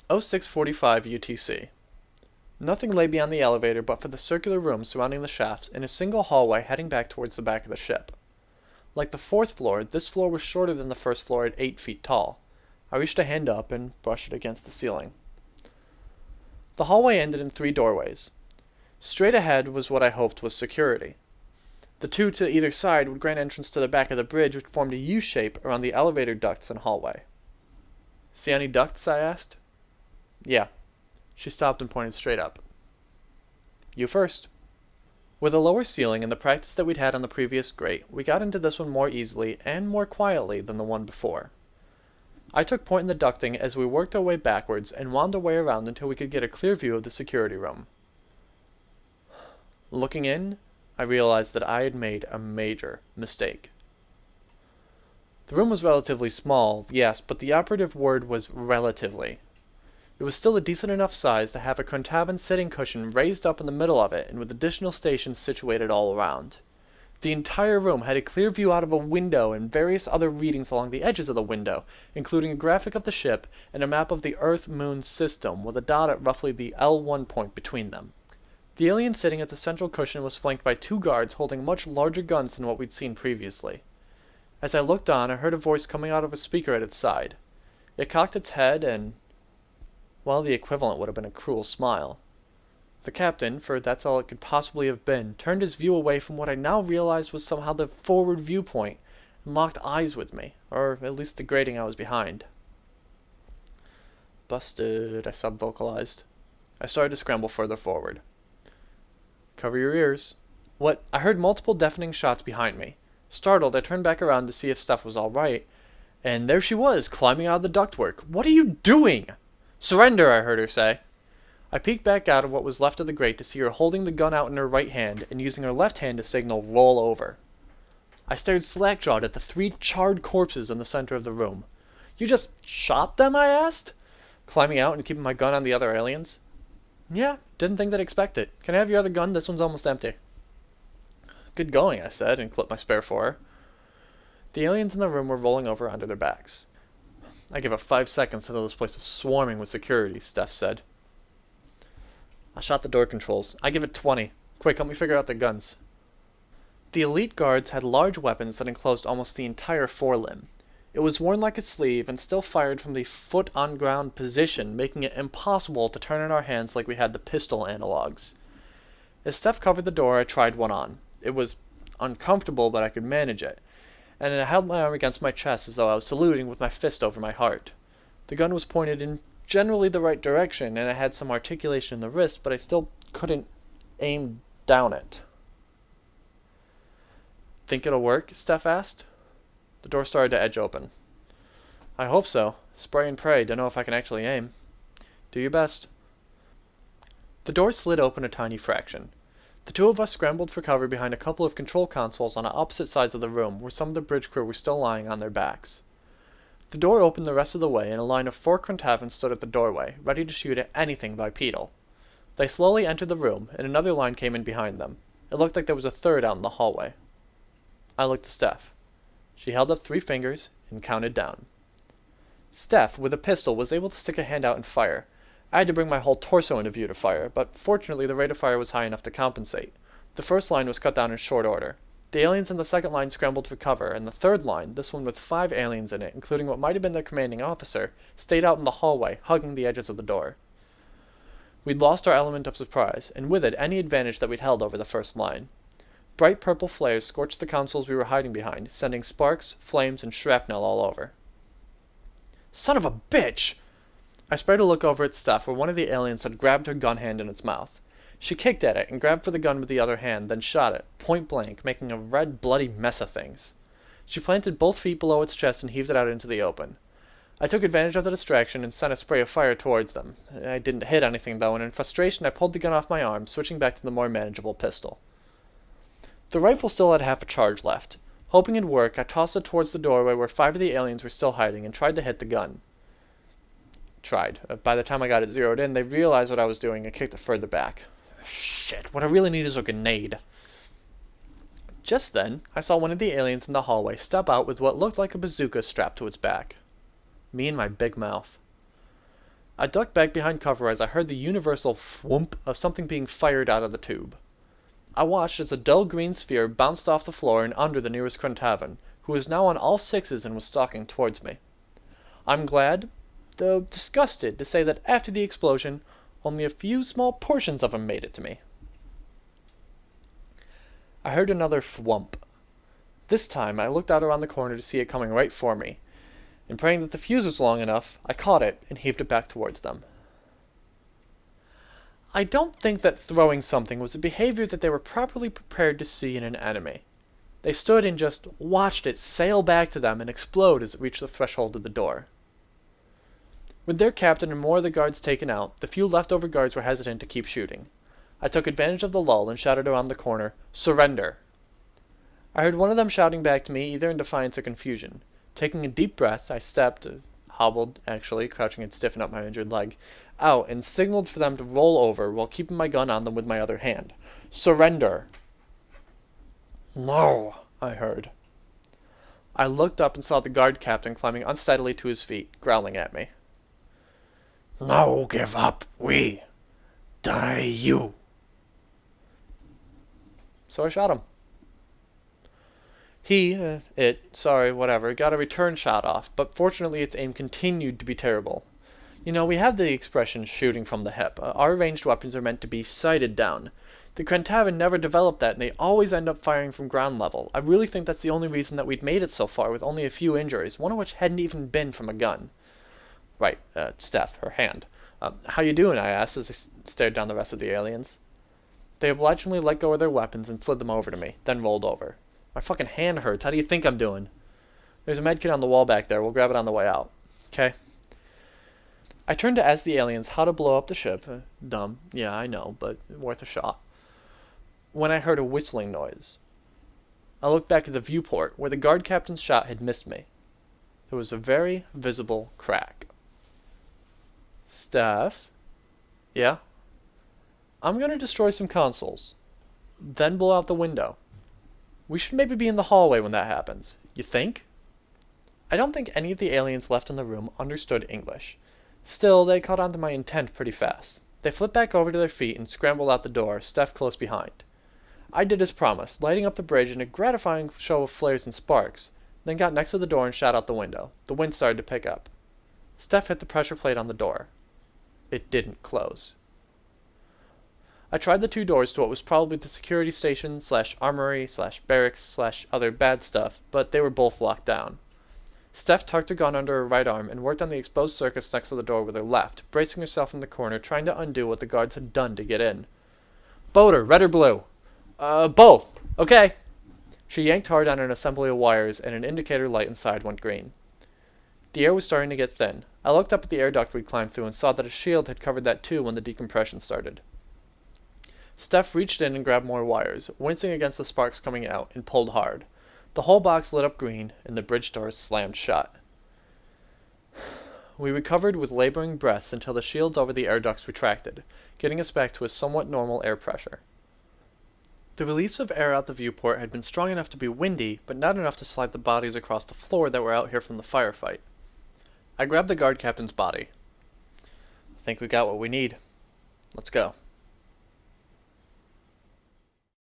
0645 UTC. Nothing lay beyond the elevator but for the circular rooms surrounding the shafts and a single hallway heading back towards the back of the ship. Like the fourth floor, this floor was shorter than the first floor at 8 feet tall. I reached a hand up and brushed it against the ceiling. The hallway ended in 3 doorways. Straight ahead was what I hoped was security. The 2 to either side would grant entrance to the back of the bridge, which formed a U shape around the elevator ducts and hallway. "See any ducts?" I asked. "Yeah." She stopped and pointed straight up. "You first." With a lower ceiling and the practice that we'd had on the previous grate, we got into this one more easily and more quietly than the one before. I took point in the ducting as we worked our way backwards and wound our way around until we could get a clear view of the security room. Looking in, I realized that I had made a major mistake. The room was relatively small, yes, but the operative word was relatively. It was still a decent enough size to have a kren'tavun sitting cushion raised up in the middle of it and with additional stations situated all around. The entire room had a clear view out of a window and various other readings along the edges of the window, including a graphic of the ship and a map of the Earth-Moon system with a dot at roughly the L1 point between them. The alien sitting at the central cushion was flanked by 2 guards holding much larger guns than what we'd seen previously. As I looked on, I heard a voice coming out of a speaker at its side. It cocked its head and, well, the equivalent would have been a cruel smile. The captain, for that's all it could possibly have been, turned his view away from what I now realized was somehow the forward viewpoint, and locked eyes with me, or at least the grating I was behind. "Busted," I sub-vocalized. I started to scramble further forward. "Cover your ears." What? I heard multiple deafening shots behind me. Startled, I turned back around to see if stuff was alright, and there she was, climbing out of the ductwork. "What are you doing?" "Surrender," I heard her say. I peeked back out of what was left of the grate to see her holding the gun out in her right hand and using her left hand to signal roll over. I stared slack-jawed at the 3 charred corpses in the center of the room. "You just shot them?" I asked, climbing out and keeping my gun on the other aliens. "Yeah, didn't think they'd expect it. Can I have your other gun? This one's almost empty." "Good going," I said, and clipped my spare for her. The aliens in the room were rolling over onto their backs. "I give it 5 seconds until this place is swarming with security," Steph said. I shot the door controls. "I give it 20. Quick, help me figure out the guns." The elite guards had large weapons that enclosed almost the entire forelimb. It was worn like a sleeve and still fired from the foot-on-ground position, making it impossible to turn in our hands like we had the pistol analogs. As Steph covered the door, I tried one on. It was uncomfortable, but I could manage it, and I held my arm against my chest as though I was saluting with my fist over my heart. The gun was pointed in generally the right direction, and I had some articulation in the wrist, but I still couldn't aim down it. "Think it'll work?" Steph asked. The door started to edge open. "I hope so. Spray and pray. Don't know if I can actually aim." "Do your best." The door slid open a tiny fraction. The 2 of us scrambled for cover behind a couple of control consoles on opposite sides of the room, where some of the bridge crew were still lying on their backs. The door opened the rest of the way, and a line of 4 kren'tavun stood at the doorway, ready to shoot at anything bipedal. They slowly entered the room, and another line came in behind them. It looked like there was a third out in the hallway. I looked at Steph. She held up 3 fingers and counted down. Steph, with a pistol, was able to stick a hand out and fire. I had to bring my whole torso into view to fire, but fortunately the rate of fire was high enough to compensate. The first line was cut down in short order. The aliens in the second line scrambled for cover, and the third line, this one with 5 aliens in it, including what might have been their commanding officer, stayed out in the hallway, hugging the edges of the door. We'd lost our element of surprise, and with it any advantage that we'd held over the first line. Bright purple flares scorched the consoles we were hiding behind, sending sparks, flames, and shrapnel all over. "Son of a bitch!" I spread a look over at Steph, where one of the aliens had grabbed her gun hand in its mouth. She kicked at it and grabbed for the gun with the other hand, then shot it, point blank, making a red, bloody mess of things. She planted both feet below its chest and heaved it out into the open. I took advantage of the distraction and sent a spray of fire towards them. I didn't hit anything though, and in frustration I pulled the gun off my arm, switching back to the more manageable pistol. The rifle still had half a charge left. Hoping it'd work, I tossed it towards the doorway where 5 of the aliens were still hiding and tried to hit the gun. By the time I got it zeroed in, they realized what I was doing and kicked it further back. Shit, what I really need is a grenade. Just then, I saw one of the aliens in the hallway step out with what looked like a bazooka strapped to its back. Me and my big mouth. I ducked back behind cover as I heard the universal thwomp of something being fired out of the tube. I watched as a dull green sphere bounced off the floor and under the nearest kren'tavun, who was now on all sixes and was stalking towards me. I'm glad, though disgusted, to say that after the explosion, only a few small portions of him made it to me. I heard another thwomp. This time I looked out around the corner to see it coming right for me, and praying that the fuse was long enough, I caught it and heaved it back towards them. I don't think that throwing something was a behavior that they were properly prepared to see in an enemy. They stood and just watched it sail back to them and explode as it reached the threshold of the door. With their captain and more of the guards taken out, the few leftover guards were hesitant to keep shooting. I took advantage of the lull and shouted around the corner, "Surrender!" I heard one of them shouting back to me, either in defiance or confusion. Taking a deep breath, I hobbled, crouching and stiffening up my injured leg, out and signaled for them to roll over while keeping my gun on them with my other hand. "Surrender!" "No," I heard. I looked up and saw the guard captain climbing unsteadily to his feet, growling at me. "No give up, we die you." So I shot him. He got a return shot off, but fortunately its aim continued to be terrible. You know, we have the expression shooting from the hip. Our ranged weapons are meant to be sighted down. The kren'tavun never developed that, and they always end up firing from ground level. I really think that's the only reason that we'd made it so far with only a few injuries, one of which hadn't even been from a gun. Right, Steph, her hand. "How you doing?" I asked as I stared down the rest of the aliens. They obligingly let go of their weapons and slid them over to me, then rolled over. "My fucking hand hurts. How do you think I'm doing?" "There's a medkit on the wall back there. We'll grab it on the way out." "Okay." I turned to ask the aliens how to blow up the ship. Dumb, yeah, I know, but worth a shot. When I heard a whistling noise. I looked back at the viewport, where the guard captain's shot had missed me. There was a very visible crack. "Steph?" "Yeah?" "I'm going to destroy some consoles, then blow out the window. We should maybe be in the hallway when that happens. You think?" I don't think any of the aliens left in the room understood English. Still, they caught on to my intent pretty fast. They flipped back over to their feet and scrambled out the door, Steph close behind. I did as promised, lighting up the bridge in a gratifying show of flares and sparks, then got next to the door and shot out the window. The wind started to pick up. Steph hit the pressure plate on the door. It didn't close. I tried the two doors to what was probably the security station / armory / barracks / other bad stuff, but they were both locked down. Steph tucked her gun under her right arm and worked on the exposed circuits next to the door with her left, bracing herself in the corner, trying to undo what the guards had done to get in. "Boater, red or blue?" Both. Okay." She yanked hard on an assembly of wires, and an indicator light inside went green. The air was starting to get thin. I looked up at the air duct we'd climbed through and saw that a shield had covered that too when the decompression started. Steph reached in and grabbed more wires, wincing against the sparks coming out, and pulled hard. The whole box lit up green, and the bridge doors slammed shut. We recovered with laboring breaths until the shields over the air ducts retracted, getting us back to a somewhat normal air pressure. The release of air out the viewport had been strong enough to be windy, but not enough to slide the bodies across the floor that were out here from the firefight. I grabbed the guard captain's body. "I think we got what we need. Let's go."